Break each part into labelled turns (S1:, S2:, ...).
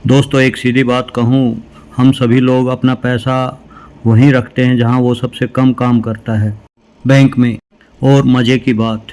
S1: दोस्तों एक सीधी बात कहूँ, हम सभी लोग अपना पैसा वहीं रखते हैं जहाँ वो सबसे कम काम करता है, बैंक में। और मज़े की बात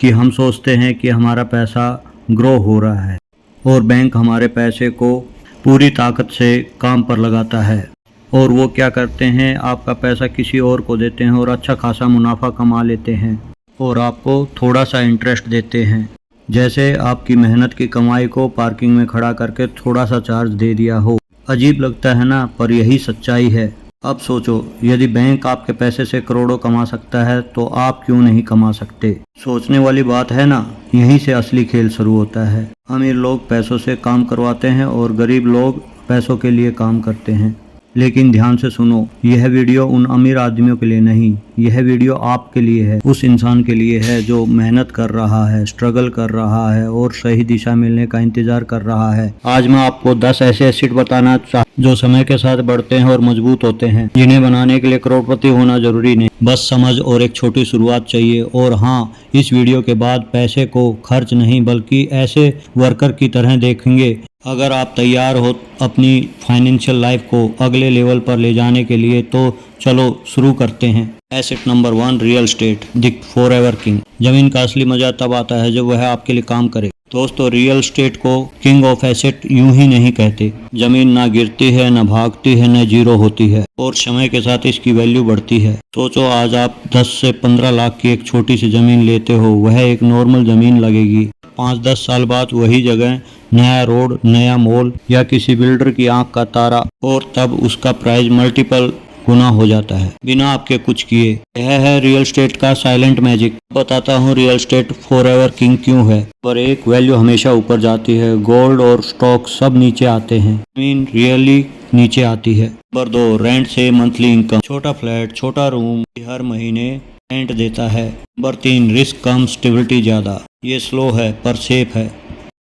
S1: कि हम सोचते हैं कि हमारा पैसा ग्रो हो रहा है और बैंक हमारे पैसे को पूरी ताकत से काम पर लगाता है। और वो क्या करते हैं, आपका पैसा किसी और को देते हैं और अच्छा खासा मुनाफा कमा लेते हैं और आपको थोड़ा सा इंटरेस्ट देते हैं, जैसे आपकी मेहनत की कमाई को पार्किंग में खड़ा करके थोड़ा सा चार्ज दे दिया हो। अजीब लगता है ना, पर यही सच्चाई है। अब सोचो, यदि बैंक आपके पैसे से करोड़ों कमा सकता है तो आप क्यों नहीं कमा सकते? सोचने वाली बात है ना। यहीं से असली खेल शुरू होता है। अमीर लोग पैसों से काम करवाते हैं और गरीब लोग पैसों के लिए काम करते हैं। लेकिन ध्यान से सुनो, यह वीडियो उन अमीर आदमियों के लिए नहीं, यह वीडियो आपके लिए है, उस इंसान के लिए है जो मेहनत कर रहा है, स्ट्रगल कर रहा है और सही दिशा मिलने का इंतजार कर रहा है। आज मैं आपको 10 ऐसे एसेट बताना जो समय के साथ बढ़ते हैं और मजबूत होते हैं, जिन्हें बनाने के लिए करोड़पति होना जरूरी नहीं, बस समझ और एक छोटी शुरुआत चाहिए। और हाँ, इस वीडियो के बाद पैसे को खर्च नहीं बल्कि ऐसे वर्कर की तरह देखेंगे। अगर आप तैयार हो अपनी फाइनेंशियल लाइफ को अगले लेवल पर ले जाने के लिए तो चलो शुरू करते हैं। Asset number 1, real estate, the forever king. जमीन का असली मजा तब आता है जब वह आपके लिए काम करे। दोस्तों, रियल एस्टेट को किंग ऑफ एसेट यूं ही नहीं कहते। जमीन ना गिरती है, ना भागती है, न जीरो होती है और समय के साथ इसकी वैल्यू बढ़ती है। सोचो, आज आप 10 से 15 लाख की एक छोटी सी जमीन लेते हो, वह एक नॉर्मल जमीन लगेगी। 5-10 साल बाद वही जगह नया रोड, नया मॉल या किसी बिल्डर की आंख का तारा, और तब उसका प्राइस मल्टीपल गुना हो जाता है बिना आपके कुछ किए। यह है रियल एस्टेट का साइलेंट मैजिक। बताता हूँ रियल एस्टेट फॉरएवर किंग क्यों है। पर एक, वैल्यू हमेशा ऊपर जाती है, गोल्ड और स्टॉक सब नीचे आते हैं, जमीन रियली नीचे आती है। नंबर 2, रेंट से मंथली इनकम। छोटा फ्लैट, छोटा रूम, हर महीने रेंट देता है। नंबर 3, रिस्क कम, स्टेबिलिटी ज्यादा। ये स्लो है पर सेफ है,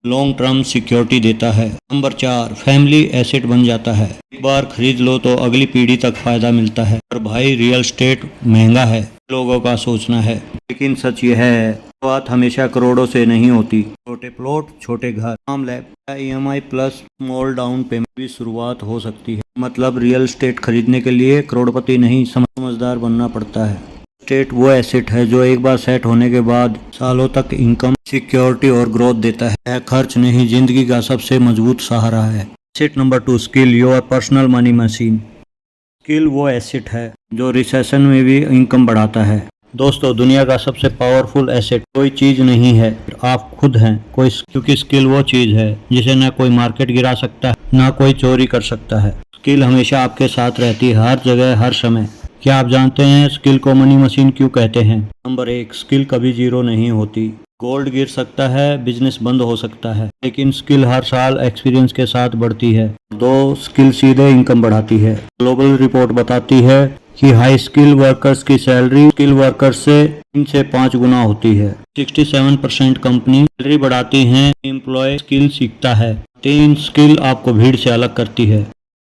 S1: लॉन्ग टर्म सिक्योरिटी देता है। नंबर 4, फैमिली एसेट बन जाता है। एक बार खरीद लो तो अगली पीढ़ी तक फायदा मिलता है। पर भाई, रियल एस्टेट महंगा है, लोगों का सोचना है। लेकिन सच यह है, बात हमेशा करोड़ों से नहीं होती। छोटे प्लॉट, छोटे घर, कम लैब, EMI plus small down payment भी शुरुआत हो सकती है। मतलब रियल एस्टेट खरीदने के लिए करोड़पति नहीं, समझदार बनना पड़ता है। एस्टेट वो एसेट है जो एक बार सेट होने के बाद सालों तक इनकम, सिक्योरिटी और ग्रोथ देता है। यह खर्च नहीं, जिंदगी का सबसे मजबूत सहारा है। Asset number 2, skill, your personal money machine. Skill वो एसेट है जो रिसेशन में भी इनकम बढ़ाता है। दोस्तों, दुनिया का सबसे पावरफुल एसेट कोई चीज नहीं है, आप खुद हैं। क्योंकि स्किल वो चीज है जिसे न कोई मार्केट गिरा सकता है, ना कोई चोरी कर सकता है। स्किल हमेशा आपके साथ रहती है, हर जगह, हर समय। क्या आप जानते हैं स्किल को मनी मशीन क्यों कहते हैं? नंबर 1, स्किल कभी जीरो नहीं होती। गोल्ड गिर सकता है, बिजनेस बंद हो सकता है, लेकिन स्किल हर साल एक्सपीरियंस के साथ बढ़ती है। 2, स्किल सीधे इनकम बढ़ाती है। ग्लोबल रिपोर्ट बताती है कि हाई स्किल वर्कर्स की सैलरी स्किल वर्कर्स से 3 से 5 गुना होती है। 67% कंपनी सैलरी बढ़ाती हैं, एम्प्लॉय स्किल सीखता है। 3, स्किल आपको भीड़ से अलग करती है।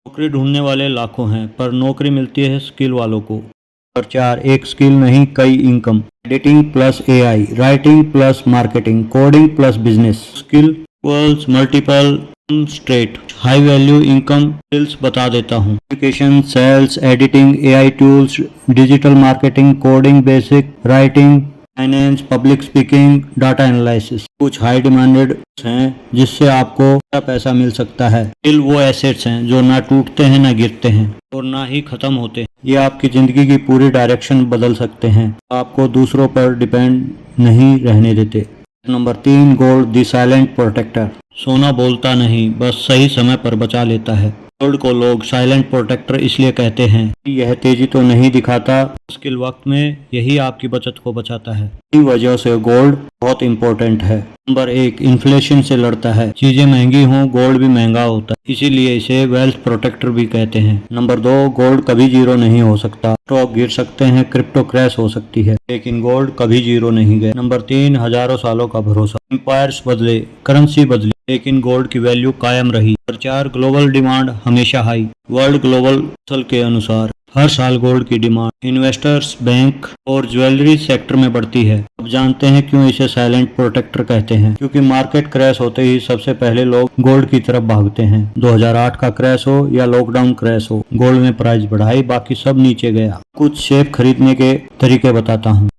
S1: नौकरी ढूंढने वाले लाखों हैं, पर नौकरी मिलती है स्किल वालों को। और 4, एक स्किल नहीं, कई income. Editing plus AI, writing plus marketing, coding plus business. Skill equals multiple straight high value income skills बता देता हूँ। Education, sales, editing, AI tools, digital marketing, coding basic, writing, finance, public speaking, data analysis. कुछ high demanded हैं जिससे आपको अच्छा पैसा मिल सकता है। स्किल वो एसेट्स हैं जो ना टूटते हैं, ना गिरते हैं और ना ही खत्म होते हैं। ये आपकी जिंदगी की पूरी डायरेक्शन बदल सकते हैं, आपको दूसरों पर डिपेंड नहीं रहने देते। Number 3, gold, the silent protector. सोना बोलता नहीं, बस सही समय पर बचा लेता है। गोल्ड को लोग साइलेंट प्रोटेक्टर इसलिए कहते हैं कि यह तेजी तो नहीं दिखाता, मुश्किल वक्त में यही आपकी बचत को बचाता है। इसी वजह से गोल्ड बहुत इंपॉर्टेंट है। नंबर 1, इन्फ्लेशन से लड़ता है। चीजें महंगी हों, गोल्ड भी महंगा होता है, इसीलिए इसे वेल्थ प्रोटेक्टर भी कहते हैं। नंबर 2, गोल्ड कभी जीरो नहीं हो सकता। स्टॉक गिर सकते हैं, क्रिप्टो क्रैश हो सकती है, लेकिन गोल्ड कभी जीरो नहीं गए। नंबर 3, हजारों सालों का भरोसा। एम्पायर्स बदले, करेंसी बदली, लेकिन गोल्ड की वैल्यू कायम रही। नंबर 4, ग्लोबल डिमांड हमेशा हाई। वर्ल्ड ग्लोबल के अनुसार हर साल गोल्ड की डिमांड इन्वेस्टर्स, बैंक और ज्वेलरी सेक्टर में बढ़ती है। अब जानते हैं क्यों इसे साइलेंट प्रोटेक्टर कहते हैं। क्योंकि मार्केट क्रैश होते ही सबसे पहले लोग गोल्ड की तरफ भागते हैं। 2008 का क्रैश हो या लॉकडाउन क्रैश हो, गोल्ड ने प्राइस बढ़ाई, बाकी सब नीचे गया। कुछ सेफ खरीदने के तरीके बताता हूँ।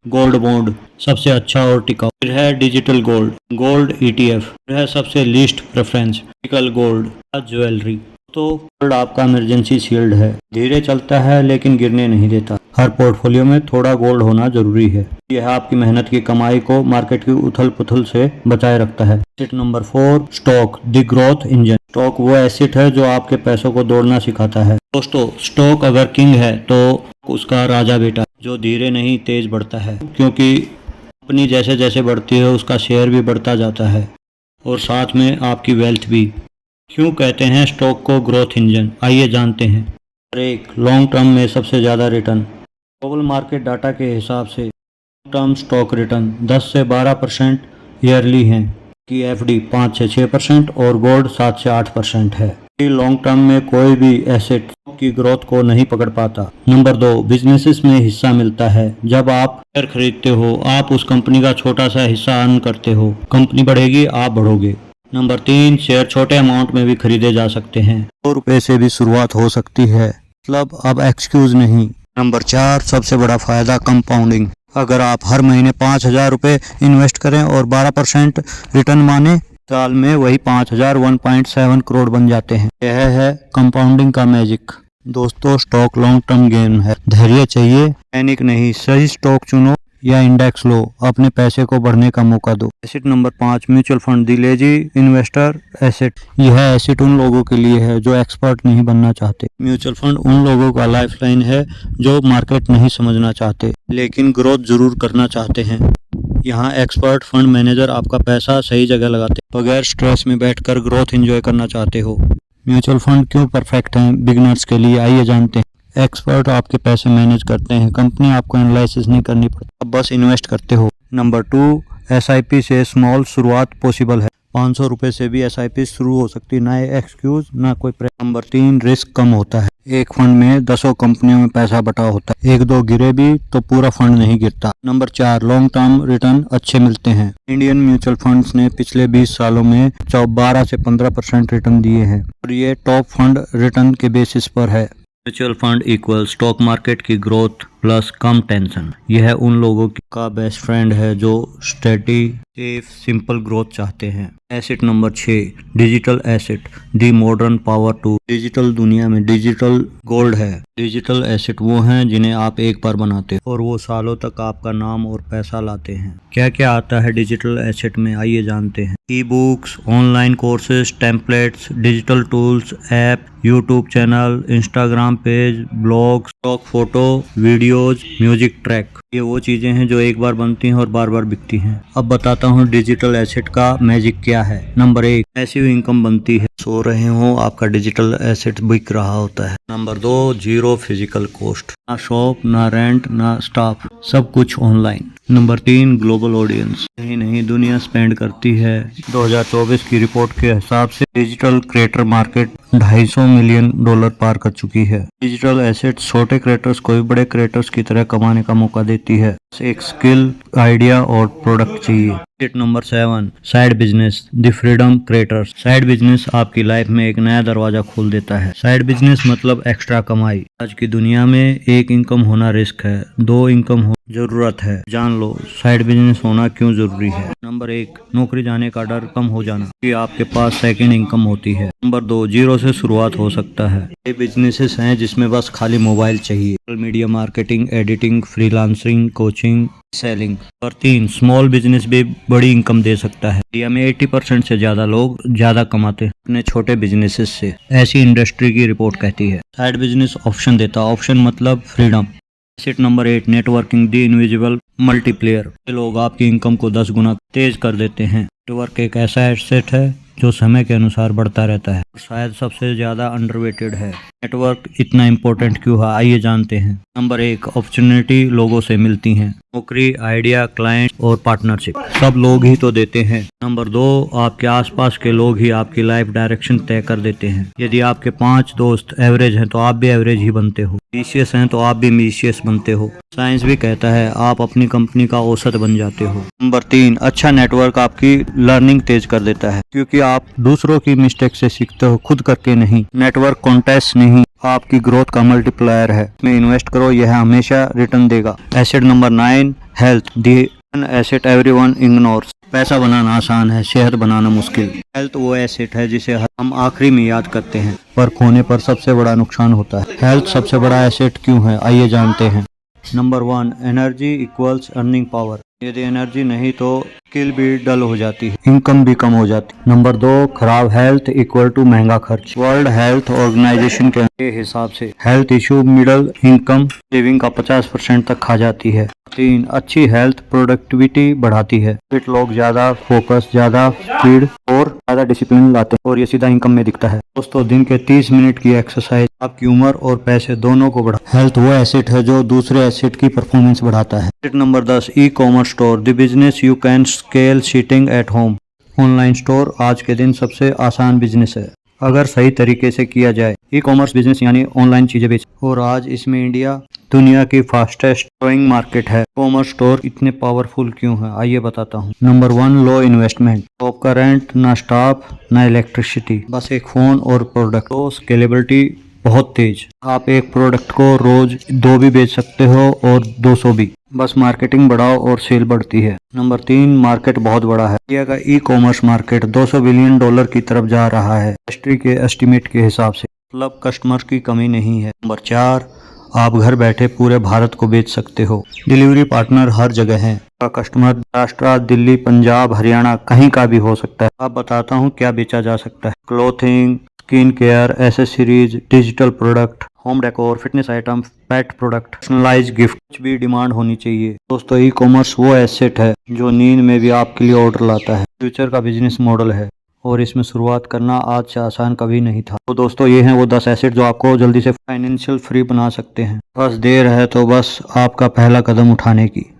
S1: गोल्ड बॉन्ड सबसे अच्छा और टिकाऊ। फिर है डिजिटल गोल्ड, गोल्ड ETF। फिर है सबसे least preference, physical gold, jewellery. तो गोल्ड आपका इमरजेंसी शील्ड है, धीरे चलता है लेकिन गिरने नहीं देता। हर पोर्टफोलियो में थोड़ा गोल्ड होना जरूरी है। यह आपकी मेहनत की कमाई को मार्केट की उथल पुथल से बचाए रखता है। Asset number 4, stock the growth engine. Stock वो एसेट है जो आपके पैसों को दौड़ना सिखाता है। दोस्तों, स्टॉक अगर किंग है तो उसका राजा बेटा, जो धीरे नहीं तेज बढ़ता है। क्योंकि कंपनी जैसे जैसे बढ़ती है उसका शेयर भी बढ़ता जाता है और साथ में आपकी वेल्थ भी। क्यों कहते हैं स्टॉक को ग्रोथ इंजन, आइए जानते हैं। एक, लॉन्ग टर्म में सबसे ज़्यादा रिटर्न। ग्लोबल मार्केट डाटा के हिसाब से लॉन्ग टर्म स्टॉक रिटर्न 10 से 12% ईयरली हैं, कि FD 5 से 6% और गोल्ड 7 से 8% है। लॉन्ग टर्म में कोई भी एसेट की ग्रोथ को नहीं पकड़ पाता। नंबर 2, बिजनेसेस में हिस्सा मिलता है। जब आप शेयर खरीदते हो, आप उस कंपनी का छोटा सा हिस्सा अर्न करते हो। कंपनी बढ़ेगी, आप बढ़ोगे। नंबर 3, शेयर छोटे अमाउंट में भी खरीदे जा सकते हैं। 100 रुपए से भी शुरुआत हो सकती है, मतलब अब एक्सक्यूज नहीं। नंबर 4, सबसे बड़ा फायदा कंपाउंडिंग। अगर आप हर महीने 5,000 रुपए इन्वेस्ट करें और 12% रिटर्न माने, साल में वही 5,000 1.7 करोड़ बन जाते हैं। यह है कंपाउंडिंग का मैजिक। दोस्तों, स्टॉक लॉन्ग टर्म गेम है, धैर्य चाहिए, पैनिक नहीं। सही स्टॉक चुनो या इंडेक्स लो, अपने पैसे को बढ़ने का मौका दो। Asset number 5, mutual fund the lazy investor asset. यह एसेट उन लोगों के लिए है जो एक्सपर्ट नहीं बनना चाहते। म्यूचुअल फंड उन लोगों का लाइफलाइन है जो मार्केट नहीं समझना चाहते लेकिन ग्रोथ जरूर करना चाहते हैं। यहाँ एक्सपर्ट फंड मैनेजर आपका पैसा सही जगह लगाते हैं, बगैर स्ट्रेस में बैठकर ग्रोथ एंजॉय करना चाहते हो। म्यूचुअल फंड क्यों परफेक्ट हैं बिगिनर्स के लिए, आइए जानते हैं। एक्सपर्ट आपके पैसे मैनेज करते हैं, कंपनी आपको एनालिसिस नहीं करनी पड़ती, आप बस इन्वेस्ट करते हो। नंबर 2, SIP से स्मॉल शुरुआत पॉसिबल है। 500 रुपए से भी SIP शुरू हो सकती है, ना एक्सक्यूज ना कोई नंबर 3, रिस्क कम होता है। एक फंड में 10 कंपनियों में पैसा बटा होता है, 1-2 गिरे भी तो पूरा फंड नहीं गिरता। नंबर 4, लॉन्ग टर्म रिटर्न अच्छे मिलते हैं। इंडियन म्यूचुअल फंड्स ने पिछले 20 सालों में 12 से 15% रिटर्न दिए हैं और ये टॉप फंड रिटर्न के बेसिस पर है। Mutual fund equal stock market की ग्रोथ प्लस कम टेंशन। यह उन लोगों का बेस्ट फ्रेंड है जो स्टेडी, सेफ, सिंपल ग्रोथ चाहते हैं। Asset number 6, digital asset the modern power too. Digital दुनिया में डिजिटल गोल्ड है। डिजिटल एसेट वो हैं जिन्हें आप एक बार बनाते हो और वो सालों तक आपका नाम और पैसा लाते हैं। क्या क्या आता है डिजिटल एसेट में, आइए जानते हैं। E books, online courses, templates, digital tools, app, YouTube channel, Instagram page, blog, stock photo, videos, music track. ये वो चीजें हैं जो एक बार बनती हैं और बार बार बिकती हैं। अब बताता हूँ डिजिटल एसेट का मैजिक क्या है। नंबर 1, पैसिव इनकम बनती है। सो रहे हो, आपका डिजिटल एसेट बिक रहा होता है। नंबर 2, जीरो फिजिकल कॉस्ट, ना शॉप, ना रेंट, ना स्टाफ, सब कुछ ऑनलाइन। नंबर 3, ग्लोबल ऑडियंस, नहीं दुनिया स्पेंड करती है। 2024 की रिपोर्ट के हिसाब से डिजिटल क्रिएटर मार्केट $250 मिलियन पार कर चुकी है। डिजिटल एसेट छोटे क्रिएटर्स को भी बड़े क्रिएटर्स की तरह कमाने का मौका देती है। एक स्किल, आइडिया और प्रोडक्ट चाहिए। Asset number 7, side business the freedom creators. Side business आपकी लाइफ में एक नया दरवाजा खोल देता है। साइड बिजनेस मतलब एक्स्ट्रा कमाई। आज की दुनिया में एक इनकम होना रिस्क है, 2 इनकम हो जरूरत है। जान लो साइड बिजनेस होना क्यों जरूरी है। नंबर 1, नौकरी जाने का डर कम हो जाना, कि आपके पास सेकंड इनकम होती है। नंबर 2, जीरो से शुरुआत हो सकता है। ये बिजनेसेस हैं जिसमें बस खाली मोबाइल चाहिए। Social media marketing, editing, freelancing, coaching, selling. और 3, स्मॉल बिजनेस भी बड़ी इनकम दे सकता है। इंडिया में 80% से ज्यादा लोग ज्यादा कमाते हैं अपने छोटे बिजनेसेस से, ऐसी इंडस्ट्री की रिपोर्ट कहती है। साइड बिजनेस ऑप्शन देता, ऑप्शन मतलब freedom. Asset number 8, networking the invisible multiplayer. लोग आपकी इनकम को 10 गुना तेज कर देते हैं। नेटवर्क एक ऐसा एसेट है जो समय के अनुसार बढ़ता रहता है, शायद सबसे ज्यादा अंडररेटेड है। नेटवर्क इतना इम्पोर्टेंट क्यों है, आइए जानते हैं। नंबर 1, अपॉर्चुनिटी लोगों से मिलती हैं। नौकरी, आइडिया, क्लाइंट और पार्टनरशिप सब लोग ही तो देते हैं। नंबर 2, आपके आसपास के लोग ही आपकी लाइफ डायरेक्शन तय कर देते हैं। यदि आपके 5 दोस्त एवरेज हैं तो आप भी एवरेज ही बनते हो। मिशियस हैं तो आप भी मिशियस बनते हो। साइंस भी कहता है आप अपनी कंपनी का औसत बन जाते हो। नंबर 3, अच्छा नेटवर्क आपकी लर्निंग तेज कर देता है, क्योंकि आप दूसरों की मिस्टेक से सीखते हो, खुद करके नहीं। नेटवर्क कॉन्टेस्ट नहीं, आपकी ग्रोथ का मल्टीप्लायर है। इसमें इन्वेस्ट करो, यह हमेशा रिटर्न देगा। Asset number 9, health, the asset everyone ignores. पैसा बनाना आसान है, सेहत बनाना मुश्किल। हेल्थ वो एसेट है जिसे हम आखिरी में याद करते हैं, पर खोने पर सबसे बड़ा नुकसान होता है। हेल्थ सबसे बड़ा एसेट क्यों है, आइए जानते हैं। Number 1, energy equals earning power. यदि एनर्जी नहीं तो स्किल भी डल हो जाती है, इनकम भी कम हो जाती है। नंबर 2, खराब हेल्थ इक्वल टू महंगा खर्च। वर्ल्ड हेल्थ ऑर्गेनाइजेशन के हिसाब से health issue middle income living का 50% तक खा जाती है। 3, अच्छी हेल्थ प्रोडक्टिविटी बढ़ाती है। फिट लोग ज्यादा फोकस, ज्यादा स्पीड और ज्यादा डिसिप्लिन लाते हैं, और ये सीधा इनकम में दिखता है। दोस्तों, दिन के 30 मिनट की एक्सरसाइज आपकी उम्र और पैसे दोनों को बढ़ा। हेल्थ वो एसेट है जो दूसरे एसेट की परफॉर्मेंस बढ़ाता है। Asset number 10, e commerce store, the business you can scale sitting at home. Online store आज के दिन सबसे आसान बिजनेस है, अगर सही तरीके से किया जाए। ई कॉमर्स बिजनेस यानी ऑनलाइन चीजें बेच, और आज इसमें इंडिया दुनिया की फास्टेस्ट ग्रोइंग मार्केट है। कॉमर्स स्टोर इतने पावरफुल क्यों है, आइए बताता हूँ। नंबर 1, लो इन्वेस्टमेंट। शॉप का रेंट, ना स्टाफ, ना इलेक्ट्रिसिटी, बस एक फोन और प्रोडक्ट। तो स्केलेबिलिटी बहुत तेज, आप एक प्रोडक्ट को रोज 2 भी बेच सकते हो और 200 भी, बस मार्केटिंग बढ़ाओ और सेल बढ़ती है। नंबर 3, मार्केट बहुत बड़ा है। इंडिया का ई कॉमर्स मार्केट $200 बिलियन की तरफ जा रहा है इंडस्ट्री के एस्टिमेट के हिसाब से, मतलब कस्टमर की कमी नहीं है। नंबर 4, आप घर बैठे पूरे भारत को बेच सकते हो। डिलीवरी पार्टनर हर जगह है, आपका कस्टमर महाराष्ट्र, दिल्ली, पंजाब, हरियाणा कहीं का भी हो सकता है। अब बताता हूँ क्या बेचा जा सकता है। Clothing, skin care, accessories, digital product, home decor, fitness item, pet product, personalize gift, कुछ भी डिमांड होनी चाहिए। दोस्तों, ई कॉमर्स वो एसेट है जो नींद में भी आपके लिए ऑर्डर लाता है। फ्यूचर का बिजनेस मॉडल है, और इसमें शुरुआत करना आज से आसान कभी नहीं था। तो दोस्तों, ये हैं वो 10 एसेट जो आपको जल्दी से फाइनेंशियल फ्री बना सकते हैं। बस देर है तो बस आपका पहला कदम उठाने की।